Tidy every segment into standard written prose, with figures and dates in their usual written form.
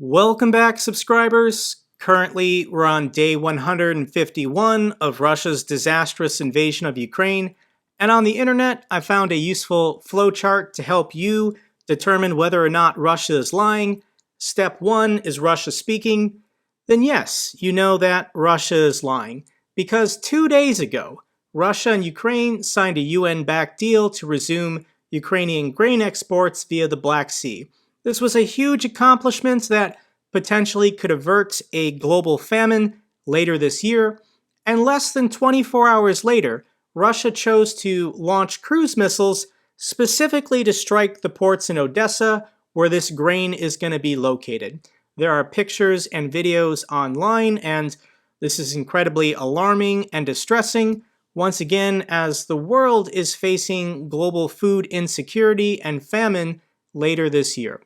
Welcome back, subscribers. Currently, we're on day 151 of Russia's disastrous invasion of Ukraine, and on the internet, I found a useful flowchart to help you determine whether or not Russia is lying. Step 1 is Russia speaking. Then yes, you know that Russia is lying, because 2 days ago, Russia and Ukraine signed a UN-backed deal to resume Ukrainian grain exports via the Black Sea. This was a huge accomplishment that potentially could avert a global famine later this year, and less than 24 hours later, Russia chose to launch cruise missiles specifically to strike the ports in Odessa where this grain is going to be located. There are pictures and videos online, and this is incredibly alarming and distressing, once again, as the world is facing global food insecurity and famine later this year.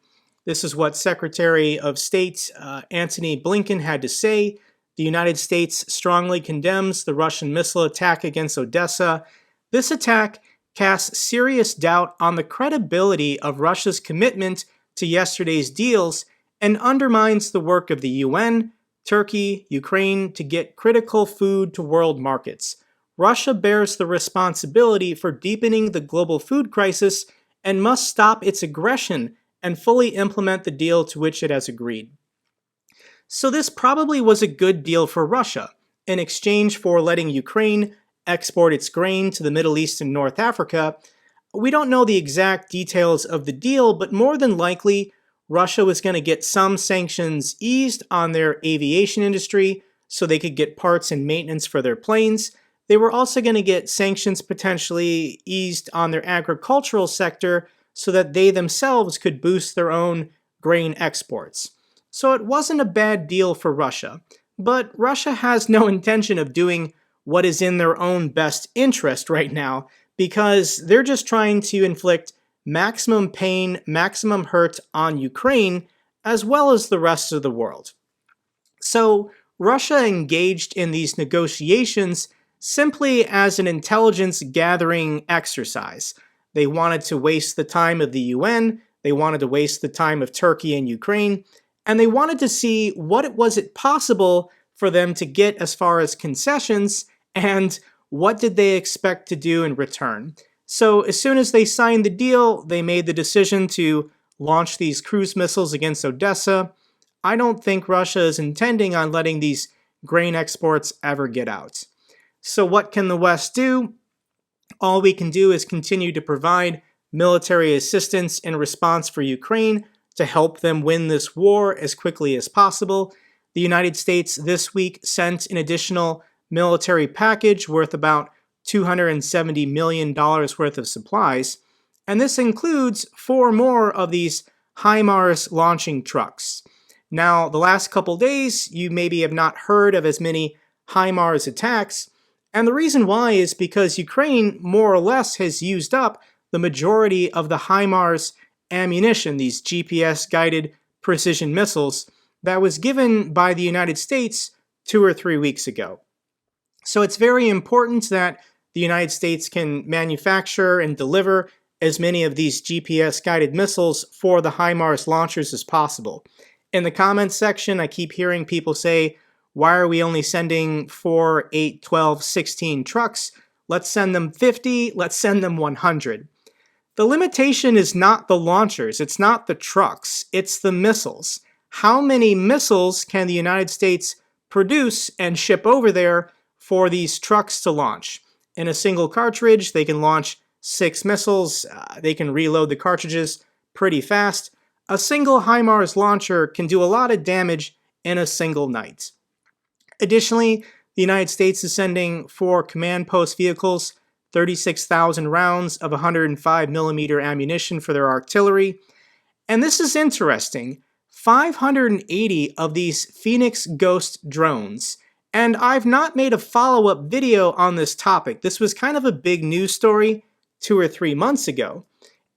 This is what Secretary of State Antony Blinken had to say. The United States strongly condemns the Russian missile attack against Odessa. This attack casts serious doubt on the credibility of Russia's commitment to yesterday's deals and undermines the work of the UN, Turkey, Ukraine to get critical food to world markets. Russia bears the responsibility for deepening the global food crisis and must stop its aggression and fully implement the deal to which it has agreed. So this probably was a good deal for Russia, in exchange for letting Ukraine export its grain to the Middle East and North Africa. We don't know the exact details of the deal, but more than likely, Russia was going to get some sanctions eased on their aviation industry so they could get parts and maintenance for their planes. They were also going to get sanctions potentially eased on their agricultural sector so that they themselves could boost their own grain exports. So it wasn't a bad deal for Russia, but Russia has no intention of doing what is in their own best interest right now, because they're just trying to inflict maximum pain, maximum hurt on Ukraine, as well as the rest of the world. So Russia engaged in these negotiations simply as an intelligence gathering exercise. They wanted to waste the time of the UN, they wanted to waste the time of Turkey and Ukraine, and they wanted to see what was it possible for them to get as far as concessions, and what did they expect to do in return. So as soon as they signed the deal, they made the decision to launch these cruise missiles against Odessa. I don't think Russia is intending on letting these grain exports ever get out. So what can the West do? All we can do is continue to provide military assistance in response for Ukraine to help them win this war as quickly as possible. The United States this week sent an additional military package worth about $270 million worth of supplies, and this includes 4 more of these HIMARS launching trucks. Now, the last couple days, you maybe have not heard of as many HIMARS attacks, and the reason why is because Ukraine more or less has used up the majority of the HIMARS ammunition, these GPS-guided precision missiles, that was given by the United States 2 or 3 weeks ago. So it's very important that the United States can manufacture and deliver as many of these GPS-guided missiles for the HIMARS launchers as possible. In the comments section, I keep hearing people say, why are we only sending 4, 8, 12, 16 trucks? Let's send them 50, let's send them 100. The limitation is not the launchers, it's not the trucks, it's the missiles. How many missiles can the United States produce and ship over there for these trucks to launch? In a single cartridge, they can launch 6 missiles, they can reload the cartridges pretty fast. A single HIMARS launcher can do a lot of damage in a single night. Additionally, the United States is sending 4 command post vehicles, 36,000 rounds of 105mm ammunition for their artillery. And this is interesting, 580 of these Phoenix Ghost drones. And I've not made a follow-up video on this topic. This was kind of a big news story 2 or 3 months ago.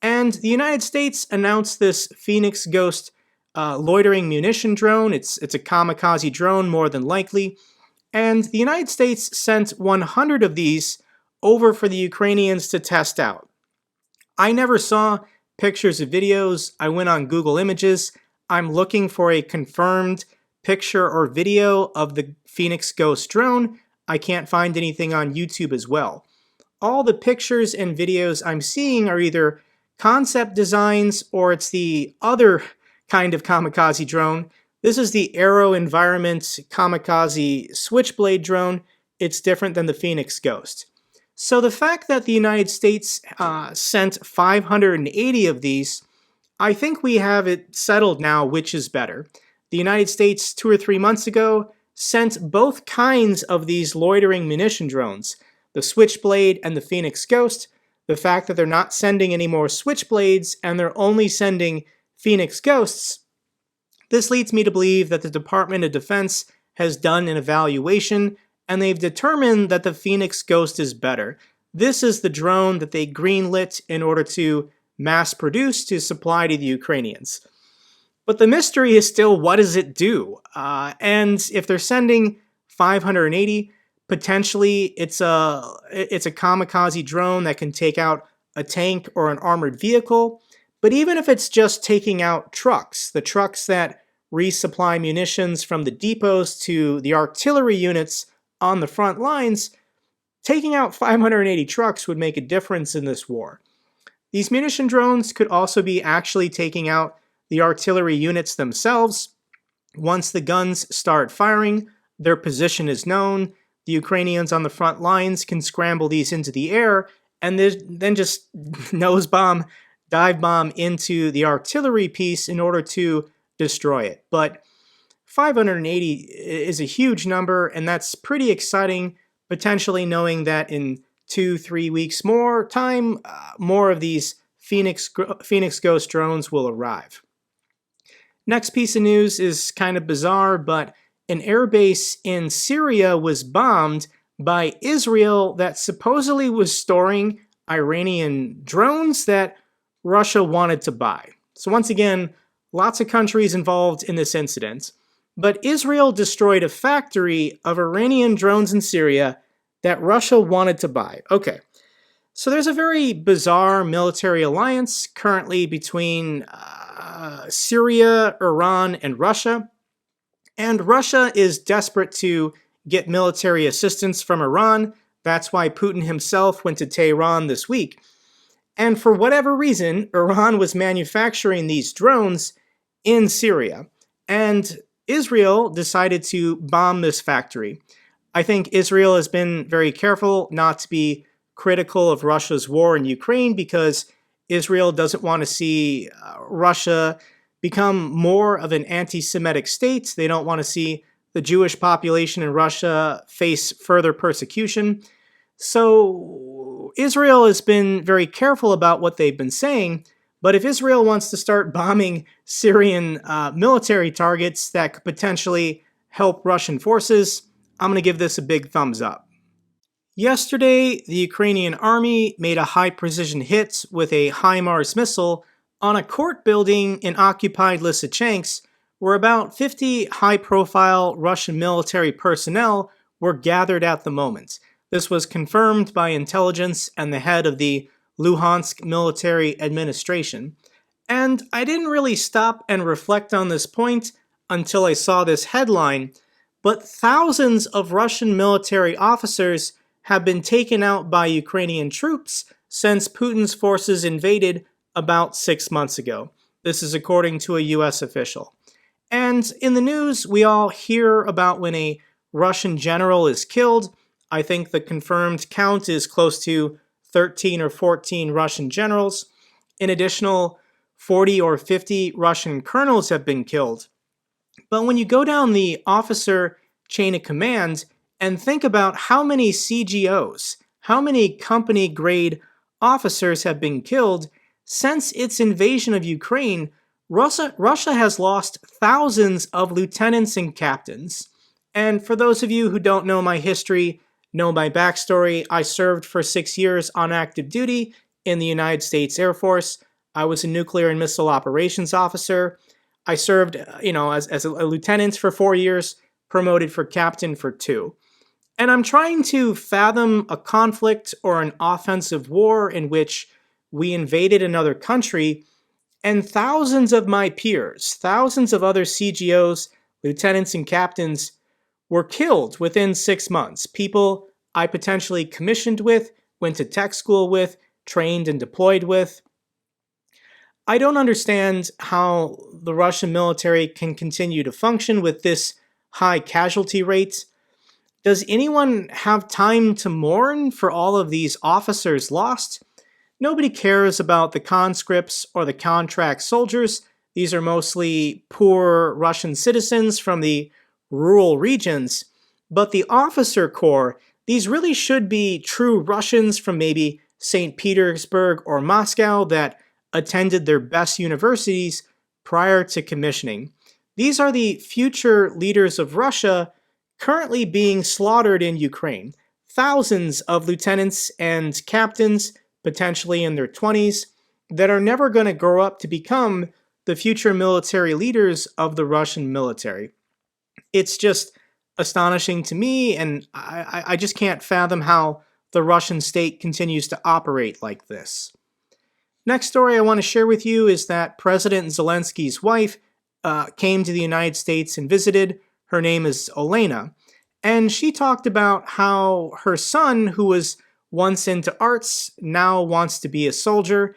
And the United States announced this Phoenix Ghost loitering munition drone. It's a kamikaze drone, more than likely. And the United States sent 100 of these over for the Ukrainians to test out. I never saw pictures or videos. I went on Google Images. I'm looking for a confirmed picture or video of the Phoenix Ghost drone. I can't find anything on YouTube as well. All the pictures and videos I'm seeing are either concept designs or it's the other kind of kamikaze drone. This is the Aero Environment Kamikaze Switchblade drone. It's different than the Phoenix Ghost. So the fact that the United States sent 580 of these, I think we have it settled now which is better. The United States 2 or 3 months ago sent both kinds of these loitering munition drones, the Switchblade and the Phoenix Ghost. The fact that they're not sending any more Switchblades and they're only sending Phoenix Ghosts, this leads me to believe that the Department of Defense has done an evaluation and they've determined that the Phoenix Ghost is better. This is the drone that they greenlit in order to mass produce to supply to the Ukrainians. But the mystery is still, what does it do? And if they're sending 580, potentially it's a kamikaze drone that can take out a tank or an armored vehicle. But even if it's just taking out trucks, the trucks that resupply munitions from the depots to the artillery units on the front lines, taking out 580 trucks would make a difference in this war. These munition drones could also be actually taking out the artillery units themselves. Once the guns start firing, their position is known. The Ukrainians on the front lines can scramble these into the air and then just nose bomb, dive bomb into the artillery piece in order to destroy it. But 580 is a huge number, and that's pretty exciting, potentially knowing that in 2-3 weeks more time, more of these Phoenix Ghost drones will arrive. Next piece of news is kind of bizarre, but an airbase in Syria was bombed by Israel that supposedly was storing Iranian drones that Russia wanted to buy. So once again, lots of countries involved in this incident. But Israel destroyed a factory of Iranian drones in Syria that Russia wanted to buy. Okay, so there's a very bizarre military alliance currently between Syria, Iran, and Russia. And Russia is desperate to get military assistance from Iran. That's why Putin himself went to Tehran this week. And for whatever reason, Iran was manufacturing these drones in Syria. And Israel decided to bomb this factory. I think Israel has been very careful not to be critical of Russia's war in Ukraine because Israel doesn't want to see Russia become more of an anti-Semitic state. They don't want to see the Jewish population in Russia face further persecution. So Israel has been very careful about what they've been saying, but if Israel wants to start bombing Syrian military targets that could potentially help Russian forces, I'm going to give this a big thumbs up. Yesterday, the Ukrainian army made a high-precision hit with a HIMARS missile on a court building in occupied Lysychansk, where about 50 high-profile Russian military personnel were gathered at the moment. This was confirmed by intelligence and the head of the Luhansk military administration. And I didn't really stop and reflect on this point until I saw this headline, but thousands of Russian military officers have been taken out by Ukrainian troops since Putin's forces invaded about 6 months ago. This is according to a US official. And in the news, we all hear about when a Russian general is killed. I think the confirmed count is close to 13 or 14 Russian generals. An additional 40 or 50 Russian colonels have been killed. But when you go down the officer chain of command and think about how many CGOs, how many company-grade officers have been killed, since its invasion of Ukraine, Russia has lost thousands of lieutenants and captains. And for those of you who don't know my history, know my backstory, I served for 6 years on active duty in the United States Air Force. I was a nuclear and missile operations officer. I served, as a lieutenant for 4 years, promoted for captain for 2. And I'm trying to fathom a conflict or an offensive war in which we invaded another country, And thousands of my peers, thousands of other CGOs, lieutenants, and captains were killed within 6 months. People I potentially commissioned with, went to tech school with, trained and deployed with. I don't understand how the Russian military can continue to function with this high casualty rate. Does anyone have time to mourn for all of these officers lost? Nobody cares about the conscripts or the contract soldiers. These are mostly poor Russian citizens from the rural regions. But the officer corps, these really should be true Russians from maybe St. Petersburg or Moscow that attended their best universities prior to commissioning. These are the future leaders of Russia currently being slaughtered in Ukraine. Thousands of lieutenants and captains, potentially in their 20s, that are never going to grow up to become the future military leaders of the Russian military. It's just astonishing to me, and I just can't fathom how the Russian state continues to operate like this. Next story I want to share with you is that President Zelenskys' wife came to the United States and visited. Her name is Olena, and she talked about how her son, who was once into arts, now wants to be a soldier.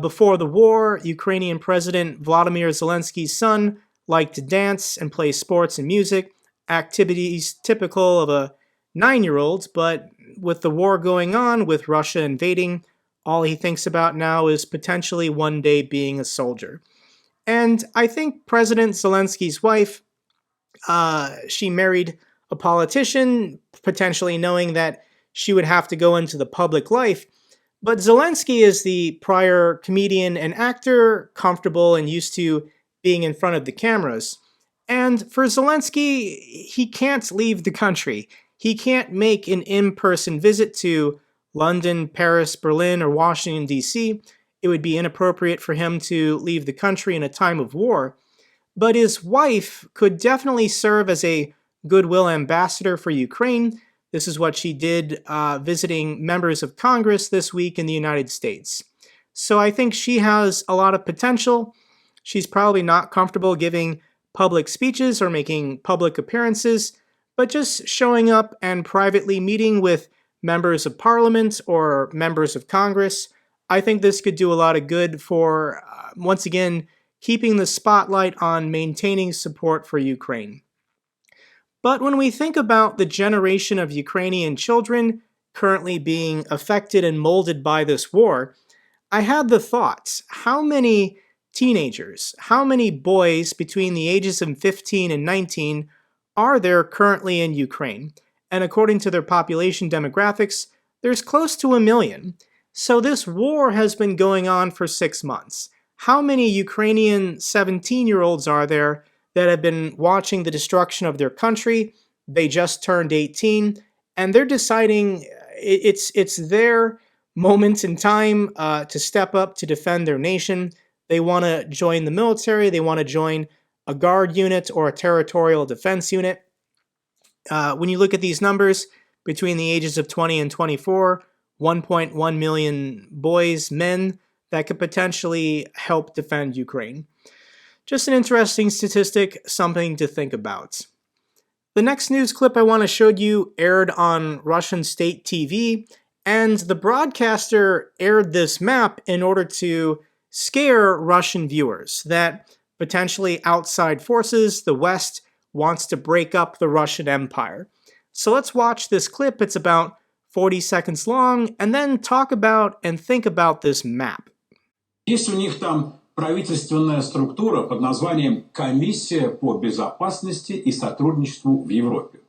Before the war, Ukrainian President Vladimir Zelenskys' son liked to dance and play sports and music, activities typical of a 9-year-old, but with the war going on, with Russia invading, all he thinks about now is potentially one day being a soldier. And I think President Zelensky's wife, she married a politician, potentially knowing that she would have to go into the public life. But Zelensky is the prior comedian and actor, comfortable and used to being in front of the cameras. And for Zelensky, he can't leave the country. He can't make an in-person visit to London, Paris, Berlin, or Washington, D.C. It would be inappropriate for him to leave the country in a time of war. But his wife could definitely serve as a goodwill ambassador for Ukraine. This is what she did visiting members of Congress this week in the United States. So I think she has a lot of potential. She's probably not comfortable giving public speeches or making public appearances, but just showing up and privately meeting with members of parliament or members of Congress. I think this could do a lot of good for, once again, keeping the spotlight on maintaining support for Ukraine. But when we think about the generation of Ukrainian children currently being affected and molded by this war, I had the thoughts, how many teenagers, how many boys between the ages of 15 and 19 are there currently in Ukraine? And according to their population demographics, there's close to 1 million. So this war has been going on for 6 months. How many Ukrainian 17-year-olds are there that have been watching the destruction of their country? They just turned 18, and they're deciding it's their moment in time to step up to defend their nation. They want to join the military. They want to join a guard unit or a territorial defense unit. When you look at these numbers, between the ages of 20 and 24, 1.1 million boys, men, that could potentially help defend Ukraine. Just an interesting statistic, something to think about. The next news clip I want to show you aired on Russian state TV, and the broadcaster aired this map in order to scare Russian viewers that potentially outside forces, the West, wants to break up the Russian Empire. So let's watch this clip. It's about 40 seconds long, and then talk about and think about this map. Есть у них там правительственная структура под названием Комиссия по безопасности и сотрудничеству в Европе.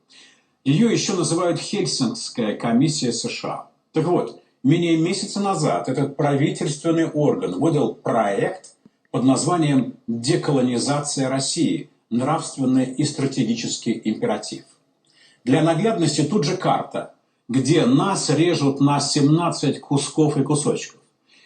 Ее еще называют Хельсинкская комиссия США. Так вот, менее месяца назад этот правительственный орган выдал проект под названием «Деколонизация России. Нравственный и стратегический императив». Для наглядности тут же карта, где нас режут на 17 кусков и кусочков.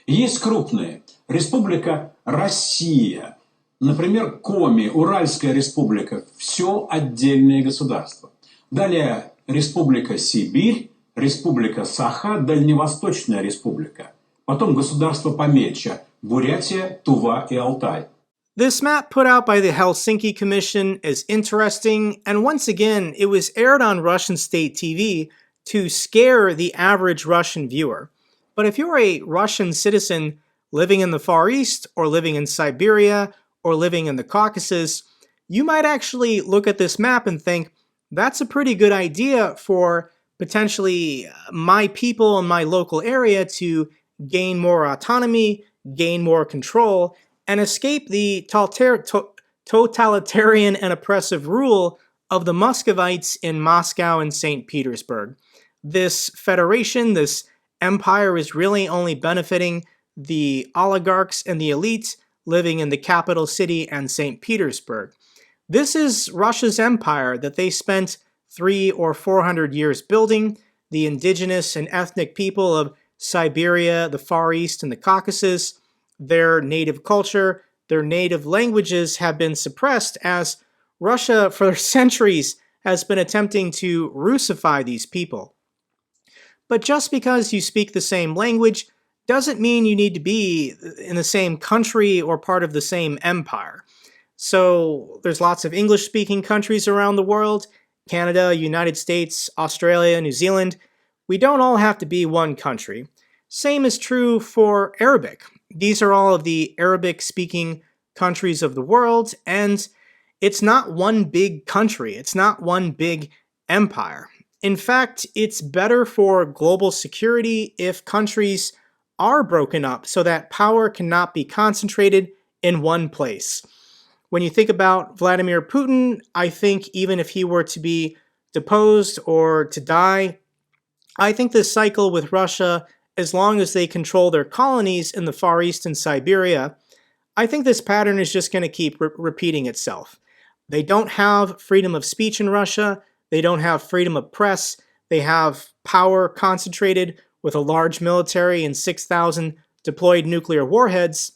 Есть крупные. Республика Россия, например, Коми, Уральская республика, все отдельные государства. Далее Республика Сибирь, Республика Саха, Дальневосточная республика. Потом государство помельче, Бурятия, Тува и Алтай. This map put out by the Helsinki Commission is interesting, and once again, it was aired on Russian state TV to scare the average Russian viewer. But if you're a Russian citizen living in the Far East, or living in Siberia, or living in the Caucasus, you might actually look at this map and think, that's a pretty good idea for potentially my people in my local area to gain more autonomy, gain more control, and escape the totalitarian and oppressive rule of the Muscovites in Moscow and St. Petersburg. This federation, this empire, is really only benefiting the oligarchs and the elites living in the capital city and St. Petersburg. This is Russia's empire that they spent 300 or 400 years building. The indigenous and ethnic people of Siberia, the Far East, and the Caucasus, their native culture, their native languages have been suppressed as Russia for centuries has been attempting to Russify these people. But just because you speak the same language doesn't mean you need to be in the same country or part of the same empire. So there's lots of English-speaking countries around the world, Canada, United States, Australia, New Zealand. We don't all have to be one country. Same is true for Arabic. These are all of the Arabic-speaking countries of the world, and it's not one big country. It's not one big empire. In fact, it's better for global security if countries are broken up so that power cannot be concentrated in one place. When you think about Vladimir Putin, I think even if he were to be deposed or to die, I think this cycle with Russia, as long as they control their colonies in the Far East and Siberia, I think this pattern is just going to keep repeating itself. They don't have freedom of speech in Russia. They don't have freedom of press. They have power concentrated with a large military and 6,000 deployed nuclear warheads.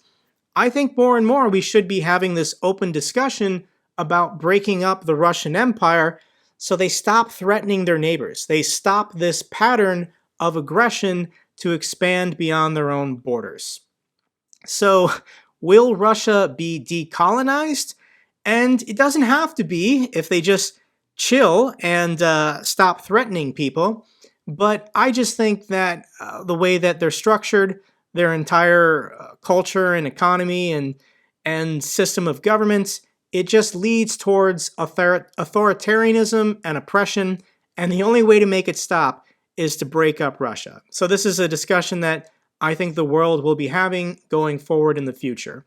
I think more and more we should be having this open discussion about breaking up the Russian Empire so they stop threatening their neighbors. They stop this pattern of aggression to expand beyond their own borders. So, will Russia be decolonized? And it doesn't have to be if they just chill and stop threatening people. But I just think that the way that they're structured, their entire culture and economy and system of government, it just leads towards authoritarianism and oppression. And the only way to make it stop is to break up Russia. So this is a discussion that I think the world will be having going forward in the future.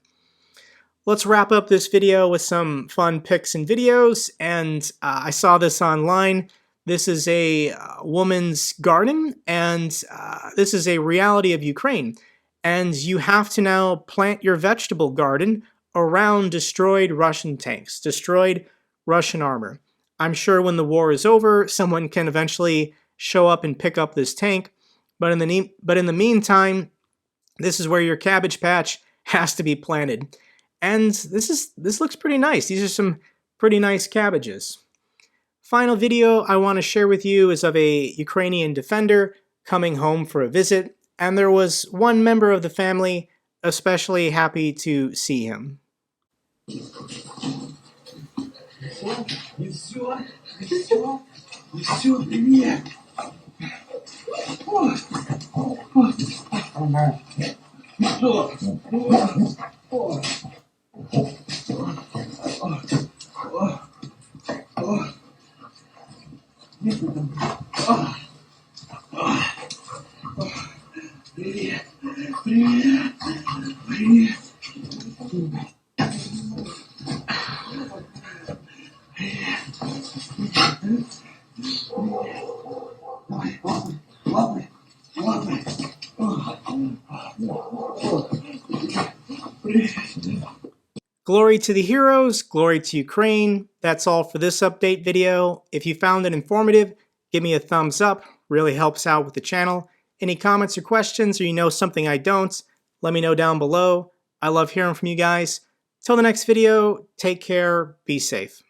Let's wrap up this video with some fun pics and videos. And I saw this online. This is a woman's garden, and this is a reality of Ukraine. And you have to now plant your vegetable garden around destroyed Russian tanks, destroyed Russian armor. I'm sure when the war is over, someone can eventually show up and pick up this tank. But in the meantime, this is where your cabbage patch has to be planted. And this looks pretty nice. These are some pretty nice cabbages. Final video I want to share with you is of a Ukrainian defender coming home for a visit, and there was one member of the family especially happy to see him. Glory to the heroes, glory to Ukraine. That's all for this update video. If you found it informative, give me a thumbs up. Really helps out with the channel. Any comments or questions, or you know something I don't, let me know down below. I love hearing from you guys. Till the next video, take care, be safe.